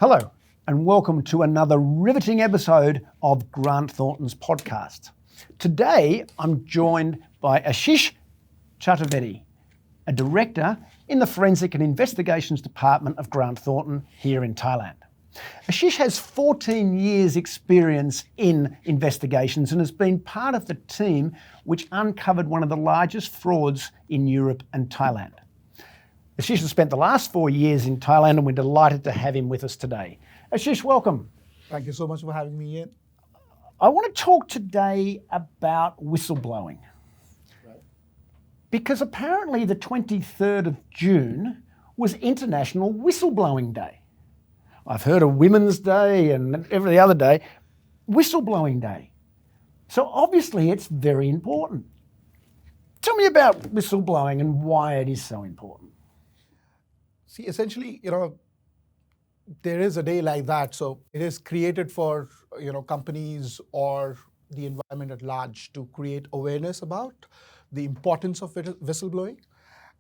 Hello, and welcome to another riveting episode of Grant Thornton's podcast. Today, I'm joined by Ashish Chaturvedi, a director in the Forensic and Investigations Department of Grant Thornton here in Thailand. Ashish has 14 years experience in investigations and has been part of the team which uncovered one of the largest frauds in Europe and Thailand. Ashish has spent the last 4 years in Thailand and we're delighted to have him with us today. Ashish, welcome. Thank you so much for having me in. I want to talk today about whistleblowing. Right. Because apparently the 23rd of June was International Whistleblowing Day. I've heard of Women's Day and every other day, Whistleblowing Day. So obviously it's very important. Tell me about whistleblowing and why it is so important. See, essentially, there is a day like that. So it is created for, companies or the environment at large to create awareness about the importance of whistleblowing.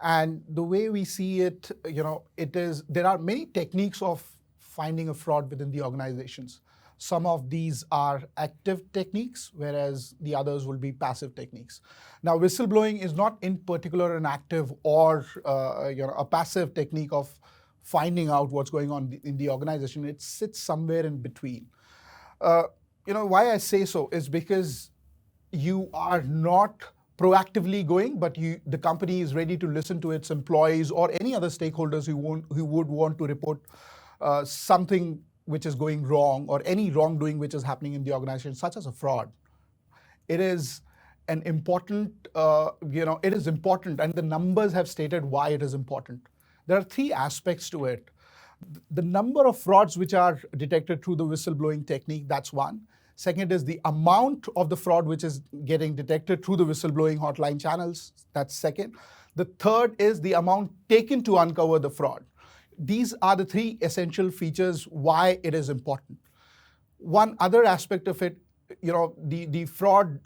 And the way we see it, there are many techniques of finding a fraud within the organizations. Some of these are active techniques, whereas the others will be passive techniques. Now, whistleblowing is not in particular an active or a passive technique of finding out what's going on in the organization. It sits somewhere in between. Why I say so is because you are not proactively going, but the company is ready to listen to its employees or any other stakeholders who would want to report something which is going wrong or any wrongdoing which is happening in the organization, such as a fraud. It is an important, it is important, and the numbers have stated why it is important. There are three aspects to it. The number of frauds which are detected through the whistleblowing technique, that's one. Second is the amount of the fraud which is getting detected through the whistleblowing hotline channels, that's second. The third is the amount taken to uncover the fraud. These are the three essential features why it is important. One other aspect of it, the fraud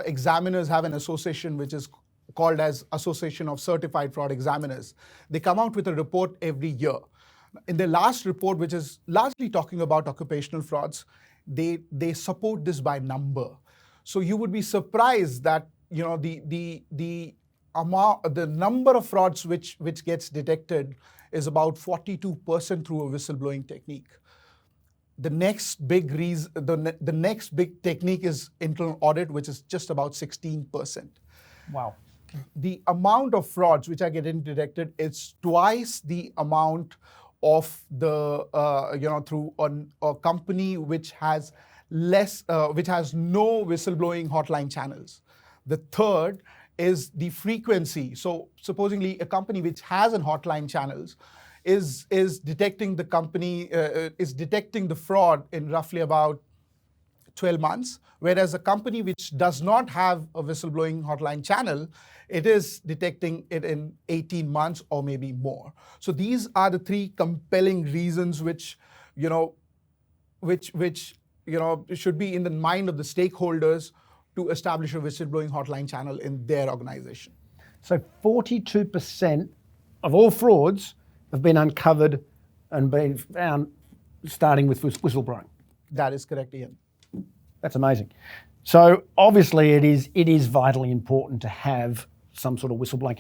examiners have an association which is called as Association of Certified Fraud Examiners. They come out with a report every year. In their last report, which is largely talking about occupational frauds, they support this by number. So you would be surprised that the number of frauds which gets detected is about 42% through a whistleblowing technique. The next big the next big technique is internal audit, which is just about 16%. Wow. The amount of frauds which are getting detected is twice the amount of the through a company which has which has no whistleblowing hotline channels. The third is the frequency. So supposedly a company which has an hotline channels is detecting the fraud in roughly about 12 months, whereas a company which does not have a whistleblowing hotline channel, it is detecting it in 18 months or maybe more. So these are the three compelling reasons which should be in the mind of the stakeholders to establish a whistleblowing hotline channel in their organization. So 42% of all frauds have been uncovered and been found starting with whistleblowing. That is correct, Ian. That's amazing. So obviously it is vitally important to have some sort of whistleblowing.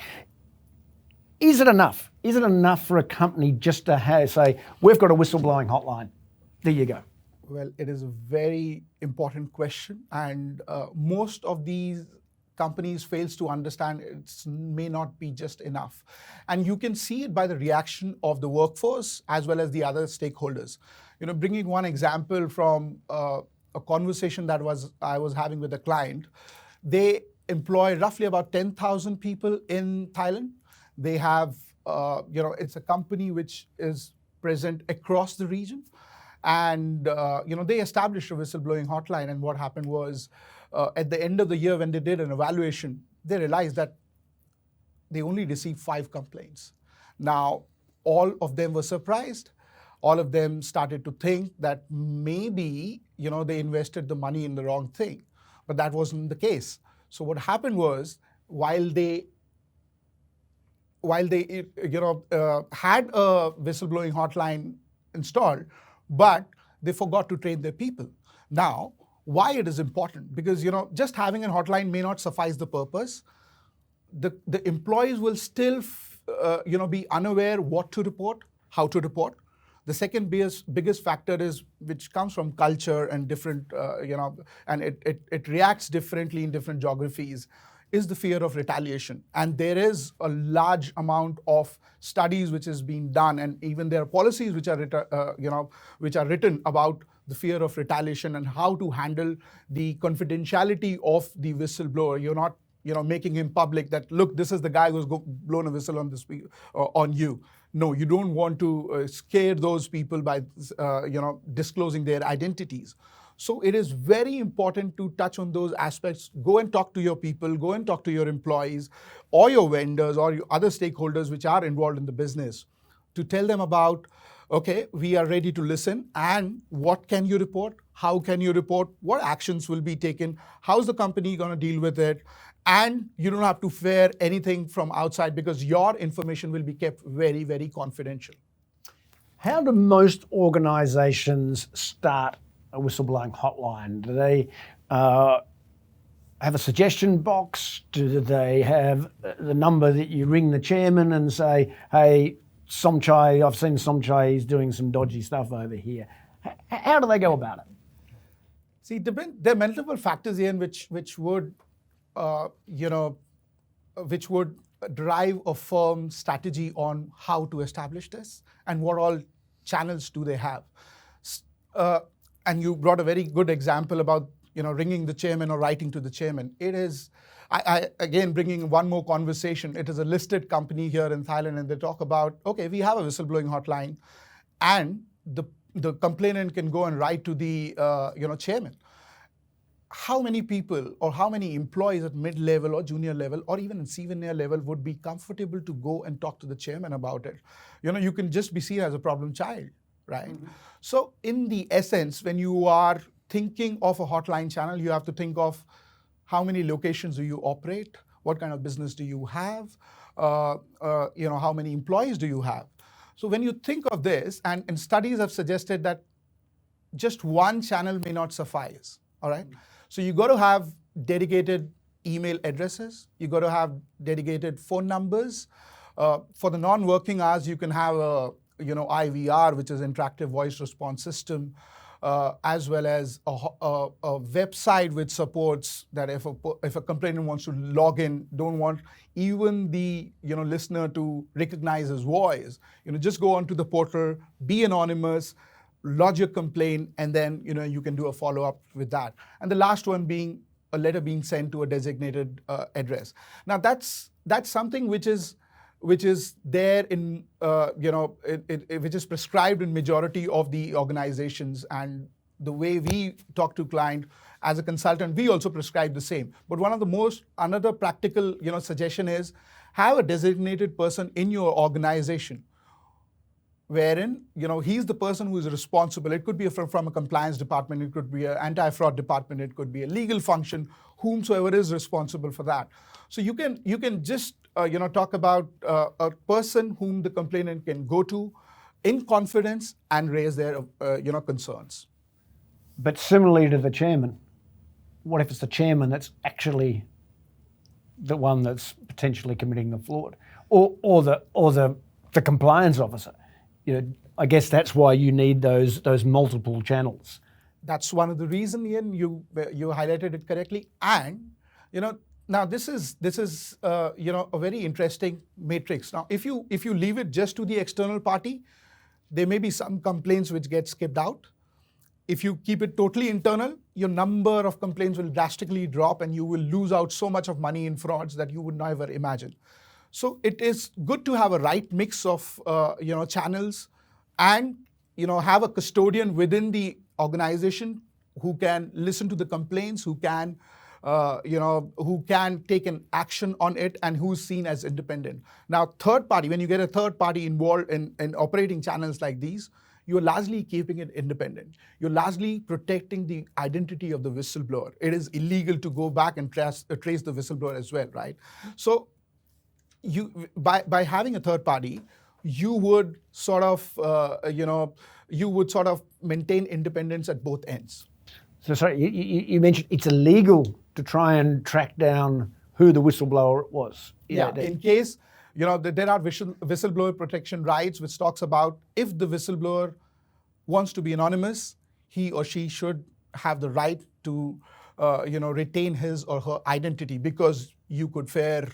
Is it enough? Is it enough for a company just to say, we've got a whistleblowing hotline? There you go. Well, it is a very important question, and most of these companies fails to understand it may not be just enough. And you can see it by the reaction of the workforce as well as the other stakeholders. Bringing one example from a conversation that I was having with a client, they employ roughly about 10,000 people in Thailand. They have, it's a company which is present across the region. And they established a whistleblowing hotline, and what happened was at the end of the year when they did an evaluation, they realized that they only received 5 complaints. Now, all of them were surprised. All of them started to think that maybe they invested the money in the wrong thing, but that wasn't the case. So what happened was while they had a whistleblowing hotline installed, but they forgot to train their people. Now, why it is important? Because just having a hotline may not suffice the purpose. The employees will still be unaware what to report, how to report. The second biggest factor is, which comes from culture and different, and it reacts differently in different geographies, is the fear of retaliation. And there is a large amount of studies which is being done, and even there are policies which are written about the fear of retaliation and how to handle the confidentiality of the whistleblower. You're not making him public that, look, this is the guy who's blown a whistle on this on you. No, you don't want to scare those people by disclosing their identities. So it is very important to touch on those aspects. Go and talk to your people, go and talk to your employees or your vendors or your other stakeholders which are involved in the business, to tell them about, okay, we are ready to listen, and what can you report? How can you report? What actions will be taken? How's the company going to deal with it? And you don't have to fear anything from outside, because your information will be kept very, very confidential. How do most organizations start a whistleblowing hotline? Do they have a suggestion box? Do they have the number that you ring the chairman and say, hey, Somchai, I've seen Somchai, he's doing some dodgy stuff over here? How do they go about it? See, there are multiple factors here which would drive a firm strategy on how to establish this and what all channels do they have. And you brought a very good example about ringing the chairman or writing to the chairman. It is, I again bringing one more conversation. It is a listed company here in Thailand, and they talk about, okay, we have a whistleblowing hotline, and the complainant can go and write to the chairman. How many people or how many employees at mid-level or junior level or even in senior level would be comfortable to go and talk to the chairman about it? You can just be seen as a problem child, right? Mm-hmm. So in the essence, when you are thinking of a hotline channel, you have to think of how many locations do you operate, what kind of business do you have, how many employees do you have. So when you think of this, and studies have suggested that just one channel may not suffice, all right? Mm-hmm. So you got to have dedicated email addresses. You got to have dedicated phone numbers. For the non-working hours, you can have a IVR, which is interactive voice response system, as well as a website which supports that if a complainant wants to log in, don't want even the listener to recognize his voice. Just go onto the portal, be anonymous, lodge your complaint, and then you can do a follow-up with that. And the last one being a letter being sent to a designated address. Now that's something which is there in which is prescribed in majority of the organizations, and the way we talk to client as a consultant, we also prescribe the same. But another practical suggestion is have a designated person in your organization, wherein he's the person who is responsible. It could be from a compliance department, it could be an anti-fraud department, it could be a legal function, whomsoever is responsible for that. So you can just talk about a person whom the complainant can go to in confidence and raise their concerns. But similarly to the chairman, what if it's the chairman that's actually the one that's potentially committing the fraud, or the compliance officer? I guess that's why you need those multiple channels. That's one of the reasons, Ian. You highlighted it correctly, and now this is a very interesting matrix. Now, if you leave it just to the external party, there may be some complaints which get skipped out. If you keep it totally internal, your number of complaints will drastically drop, and you will lose out so much of money in frauds that you would never imagine. So it is good to have a right mix of channels, and have a custodian within the organization who can listen to the complaints, who can take an action on it, and who's seen as independent. Now, third party, when you get a third party involved in operating channels like these, you're largely keeping it independent. You're largely protecting the identity of the whistleblower. It is illegal to go back and trace the whistleblower as well, right? So by having a third party, you would sort of maintain independence at both ends. So sorry, you mentioned it's illegal to try and track down who the whistleblower was. In case, there are whistleblower protection rights, which talks about if the whistleblower wants to be anonymous, he or she should have the right to, retain his or her identity, because you could fare,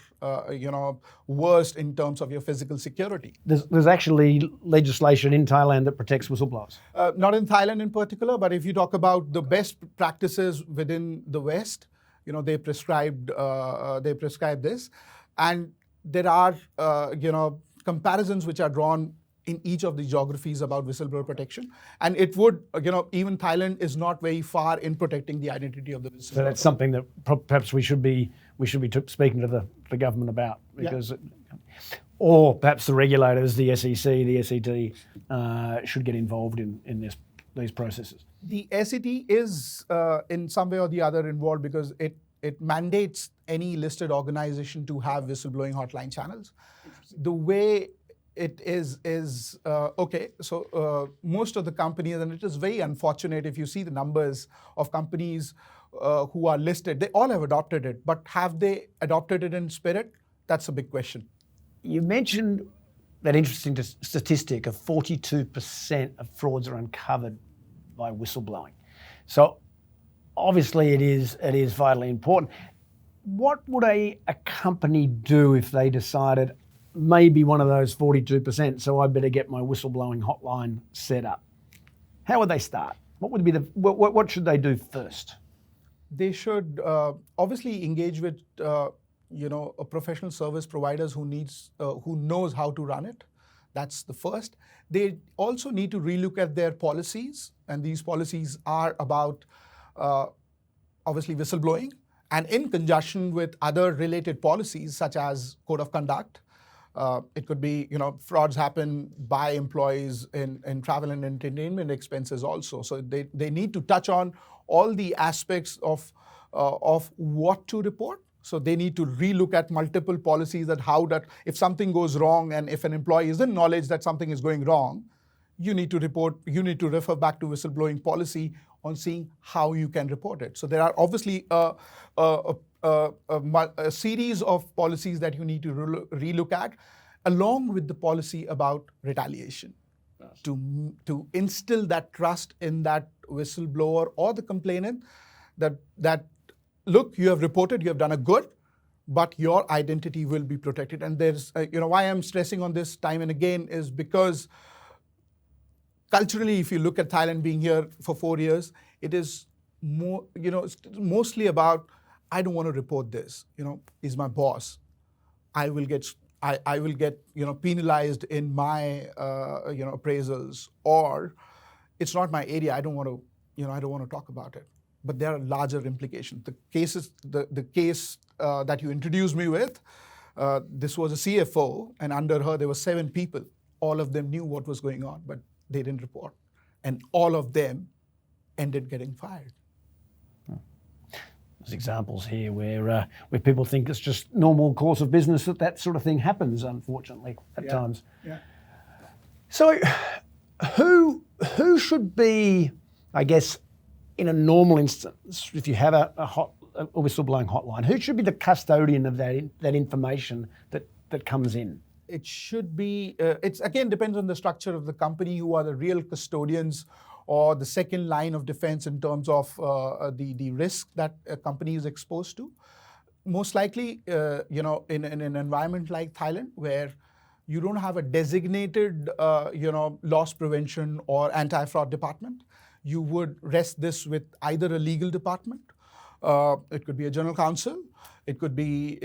worse in terms of your physical security. There's actually legislation in Thailand that protects whistleblowers. Not in Thailand in particular, but if you talk about the best practices within the West, they prescribe this, and there are comparisons which are drawn in each of the geographies about whistleblower protection, and it would, even Thailand is not very far in protecting the identity of the whistleblower. So that's something that perhaps we should be speaking to the government about, because, or perhaps the regulators, the SEC, the SET, should get involved in these processes. The SET is in some way or the other involved, because it mandates any listed organization to have whistleblowing hotline channels. The way it is okay. So most of the companies, and it is very unfortunate if you see the numbers of companies who are listed, they all have adopted it, but have they adopted it in spirit? That's a big question. You mentioned that interesting statistic of 42% of frauds are uncovered by whistleblowing. So obviously it is vitally important. What would a company do if they decided maybe one of those 42%, so I better get my whistleblowing hotline set up? How would they start? What would be what should they do first? They should obviously engage with a professional service providers who knows how to run it. That's the first. They also need to relook at their policies, and these policies are about obviously whistleblowing, and in conjunction with other related policies such as code of conduct. It could be, frauds happen by employees in travel and entertainment expenses also. So they need to touch on all the aspects of what to report. So they need to relook at multiple policies that if something goes wrong, and if an employee is in knowledge that something is going wrong, you need to refer back to whistleblowing policy on seeing how you can report it. So there are obviously a series of policies that you need to relook at, along with the policy about retaliation, to instill that trust in that whistleblower or the complainant that look, you have reported, you have done a good, but your identity will be protected. And there's, why I'm stressing on this time and again is because culturally, if you look at Thailand being here for 4 years, it is more, it's mostly about, I don't want to report this. Is my boss. I will get penalized in my appraisals, or it's not my area. I don't want to talk about it. But there are larger implications. The case that you introduced me with, this was a CFO, and under her there were 7 people. All of them knew what was going on, but they didn't report, and all of them ended getting fired. There's examples here where people think it's just normal course of business that sort of thing happens, unfortunately, at times. Yeah. So who should be, I guess, in a normal instance, if you have a whistleblowing hotline, who should be the custodian of that information that comes in? It should be, it's again depends on the structure of the company, who are the real custodians or the second line of defense in terms of the risk that a company is exposed to. Most likely, in an environment like Thailand, where you don't have a designated, loss prevention or anti-fraud department, you would rest this with either a legal department. It could be a general counsel. It could be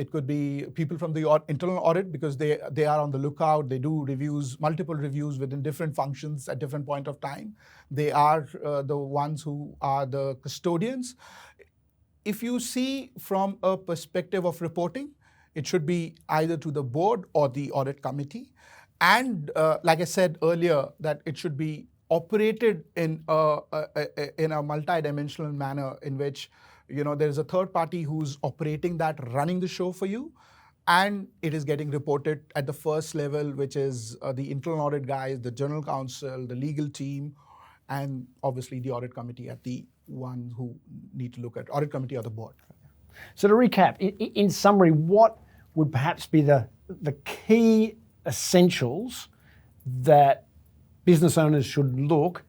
people from the internal audit, because they are on the lookout. They do multiple reviews within different functions at different point of time. They are the ones who are the custodians. If you see from a perspective of reporting, it should be either to the board or the audit committee. And like I said earlier, that it should be operated in a multidimensional manner in which there is a third party who's operating that, running the show for you, and it is getting reported at the first level, which is the internal audit guys, the general counsel, the legal team, and obviously the audit committee at the one who need to look at audit committee or the board. So to recap, in summary, what would perhaps be the key essentials that business owners should look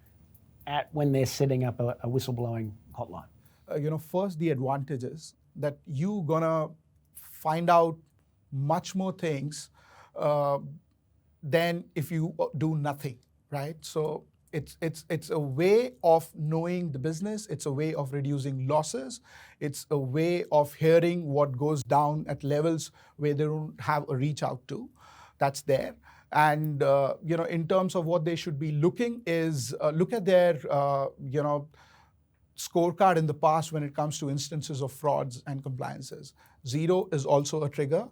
at when they're setting up a whistleblowing hotline? First, the advantages that you're gonna find out much more things than if you do nothing, right? So it's a way of knowing the business. It's a way of reducing losses. It's a way of hearing what goes down at levels where they don't have a reach out to. That's there. And in terms of what they should be looking is look at their scorecard in the past when it comes to instances of frauds and compliances. 0 is also a trigger.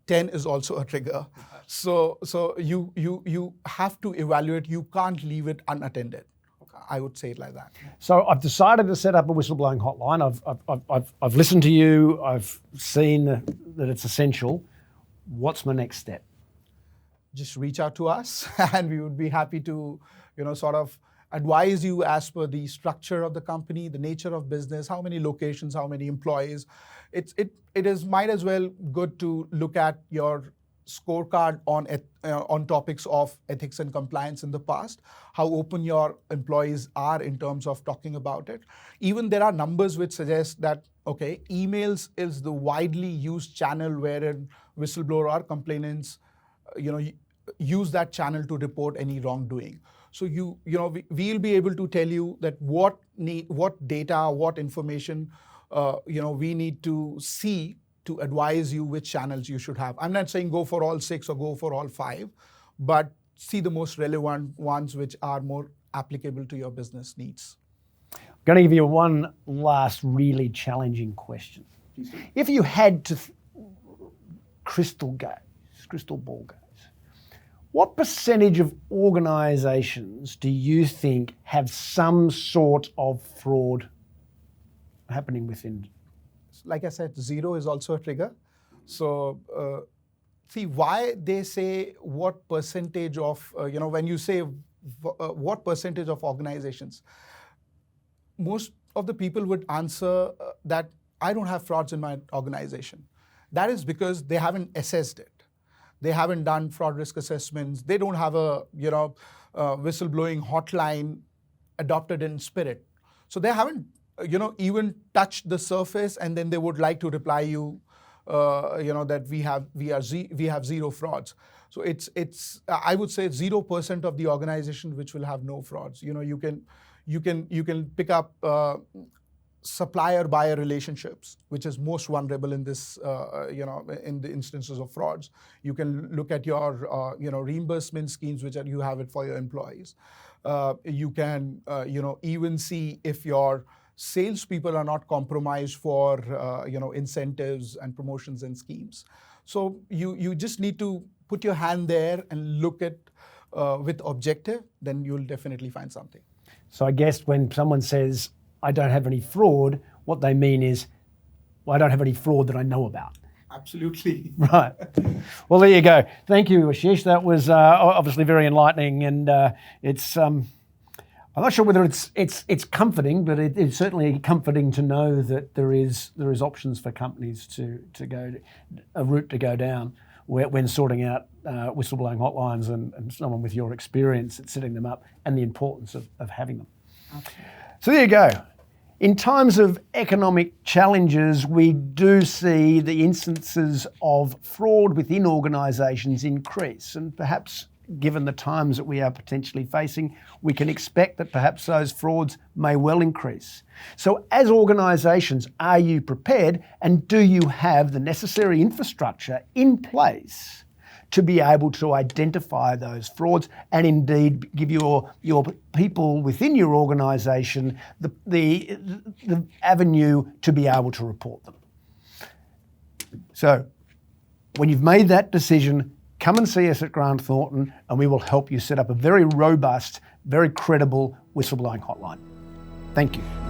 10 is also a trigger. So you have to evaluate. You can't leave it unattended. I would say it like that. So I've decided to set up a whistleblowing hotline. I've listened to you. I've seen that it's essential. What's my next step? Just reach out to us, and we would be happy to, sort of advise you as per the structure of the company, the nature of business, how many locations, how many employees. It is might as well good to look at your scorecard on topics of ethics and compliance in the past, how open your employees are in terms of talking about it. Even there are numbers which suggest that, okay, emails is the widely used channel wherein whistleblower or complainants, use that channel to report any wrongdoing. So we'll be able to tell you that what data, what information, we need to see to advise you which channels you should have. I'm not saying go for all 6 or go for all 5, but see the most relevant ones which are more applicable to your business needs. I'm going to give you one last really challenging question. If you had to crystal ball gaze, what percentage of organisations do you think have some sort of fraud happening within? Like I said, 0 is also a trigger. So see why they say what percentage of, when you say what percentage of organizations, most of the people would answer that I don't have frauds in my organization. That is because they haven't assessed it. They haven't done fraud risk assessments. They don't have a whistleblowing hotline adopted in spirit. So they haven't even touched the surface, and then they would like to reply you, that we have 0 frauds. So it's I would say 0% of the organization which will have no frauds. You can pick up supplier-buyer relationships, which is most vulnerable in this, in the instances of frauds. You can look at your, reimbursement schemes, which you have it for your employees. You can, even see if your salespeople are not compromised for, incentives and promotions and schemes. So you just need to put your hand there and look at with objective, then you'll definitely find something. So I guess when someone says, I don't have any fraud, what they mean is, well, I don't have any fraud that I know about. Absolutely. Right. Well, there you go. Thank you, Ashish. That was obviously very enlightening, and it's. I'm not sure whether it's comforting, but it's certainly comforting to know that there is options for companies to go a route to go down when sorting out whistleblowing hotlines and someone with your experience at setting them up and the importance of having them. Okay. So there you go. In times of economic challenges, we do see the instances of fraud within organisations increase, and perhaps given the times that we are potentially facing, we can expect that perhaps those frauds may well increase. So as organisations, are you prepared, and do you have the necessary infrastructure in place to be able to identify those frauds and indeed give your people within your organisation the avenue to be able to report them? So when you've made that decision, come and see us at Grant Thornton, and we will help you set up a very robust, very credible whistleblowing hotline. Thank you.